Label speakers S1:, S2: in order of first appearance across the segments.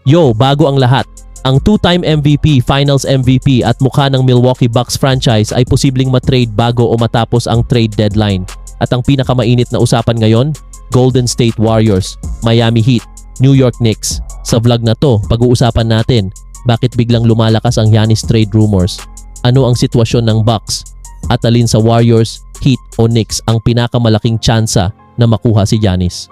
S1: Yo, bago ang lahat. Ang two-time MVP, Finals MVP at mukha ng Milwaukee Bucks franchise ay posibleng matrade bago o matapos ang trade deadline. At ang pinakamainit na usapan ngayon, Golden State Warriors, Miami Heat, New York Knicks. Sa vlog na to, pag-uusapan natin bakit biglang lumalakas ang Giannis trade rumors, ano ang sitwasyon ng Bucks, at alin sa Warriors, Heat o Knicks ang pinakamalaking tsansa na makuha si Giannis.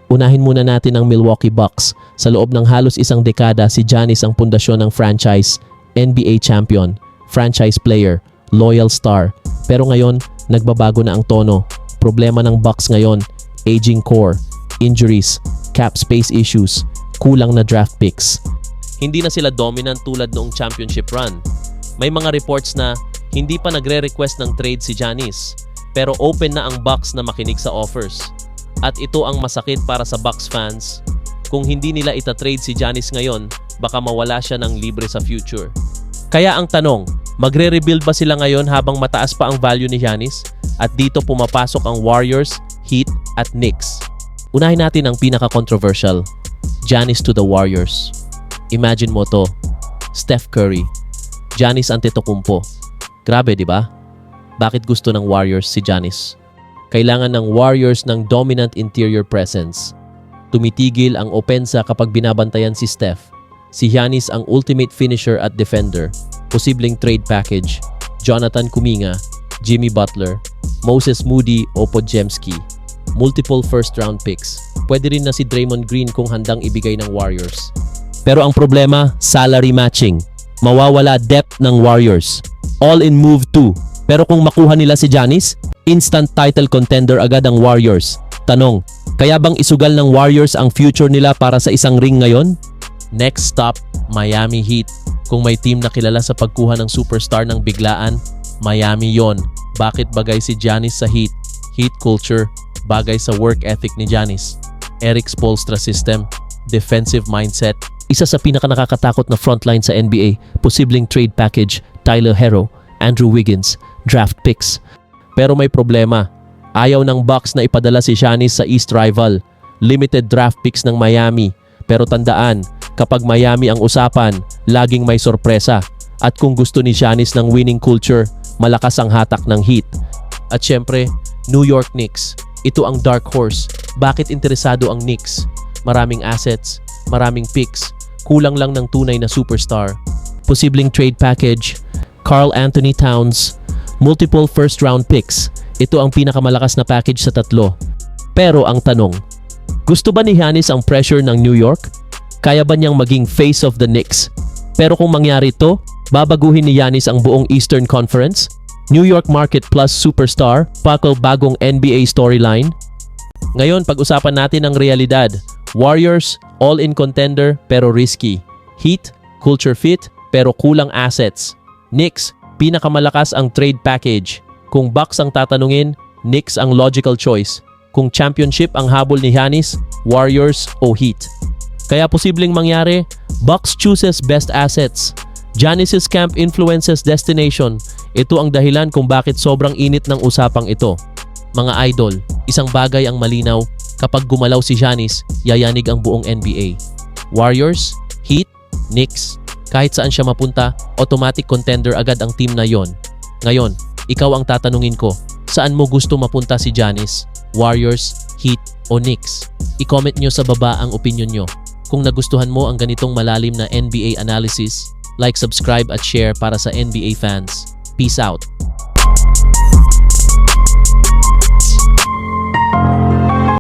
S1: Unahin muna natin ang Milwaukee Bucks. Sa loob ng halos isang dekada, si Giannis ang pundasyon ng franchise, NBA champion, franchise player, loyal star. Pero ngayon, nagbabago na ang tono. Problema ng Bucks ngayon, aging core, injuries, cap space issues, kulang na draft picks. Hindi na sila dominant tulad noong championship run. May mga reports na hindi pa nagre-request ng trade si Giannis, pero open na ang Bucks na makinig sa offers. At ito ang masakit para sa Bucks fans. Kung hindi nila itatrade si Giannis ngayon, baka mawala siya ng libre sa future. Kaya ang tanong, magre-rebuild ba sila ngayon habang mataas pa ang value ni Giannis? At dito pumapasok ang Warriors, Heat at Knicks. Unahin natin ang pinaka-controversial, Giannis to the Warriors. Imagine mo to, Steph Curry, Giannis Antetokounmpo. Grabe, di ba? Bakit gusto ng Warriors si Giannis? Kailangan ng Warriors ng dominant interior presence. Tumitigil ang opensa kapag binabantayan si Steph. Si Giannis ang ultimate finisher at defender. Posibleng trade package, Jonathan Kuminga, Jimmy Butler, Moses Moody o Podziemski. Multiple first-round picks. Pwede rin na si Draymond Green kung handang ibigay ng Warriors. Pero ang problema, salary matching. Mawawala depth ng Warriors. All in move 2. Pero kung makuha nila si Giannis, instant title contender agad ang Warriors. Tanong, kaya bang isugal ng Warriors ang future nila para sa isang ring ngayon? Next stop, Miami Heat. Kung may team na kilala sa pagkuha ng superstar ng biglaan, Miami yon. Bakit bagay si Giannis sa Heat? Heat culture, bagay sa work ethic ni Giannis. Eric Spoelstra system, defensive mindset. Isa sa pinaka-nakakatakot na frontline sa NBA, posibleng trade package, Tyler Herro, Andrew Wiggins, draft picks. Pero may problema. Ayaw ng Bucks na ipadala si Giannis sa East rival. Limited draft picks ng Miami. Pero tandaan, kapag Miami ang usapan, laging may sorpresa. At kung gusto ni Giannis ng winning culture, malakas ang hatak ng Heat. At syempre, New York Knicks. Ito ang dark horse. Bakit interesado ang Knicks? Maraming assets, maraming picks, kulang lang ng tunay na superstar. Posibleng trade package, Karl Anthony Towns, multiple first-round picks. Ito ang pinakamalakas na package sa tatlo. Pero ang tanong, gusto ba ni Giannis ang pressure ng New York? Kaya ba niyang maging face of the Knicks? Pero kung mangyari ito, babaguhin ni Giannis ang buong Eastern Conference? New York market plus superstar, pakal bagong NBA storyline? Ngayon, pag-usapan natin ang realidad. Warriors, all-in contender pero risky. Heat, culture fit pero kulang assets. Knicks, pinakamalakas ang trade package. Kung Bucks ang tatanungin, Knicks ang logical choice. Kung championship ang habol ni Giannis, Warriors o Heat. Kaya posibleng mangyari, Bucks chooses best assets. Giannis's camp influences destination. Ito ang dahilan kung bakit sobrang init ng usapang ito. Mga idol, isang bagay ang malinaw, kapag gumalaw si Giannis, yayanig ang buong NBA. Warriors, Heat, Knicks, kahit saan siya mapunta, automatic contender agad ang team na yon. Ngayon, ikaw ang tatanungin ko, saan mo gusto mapunta si Giannis? Warriors, Heat o Knicks? I-comment nyo sa baba ang opinion nyo. Kung nagustuhan mo ang ganitong malalim na NBA analysis, like, subscribe at share para sa NBA fans. Peace out!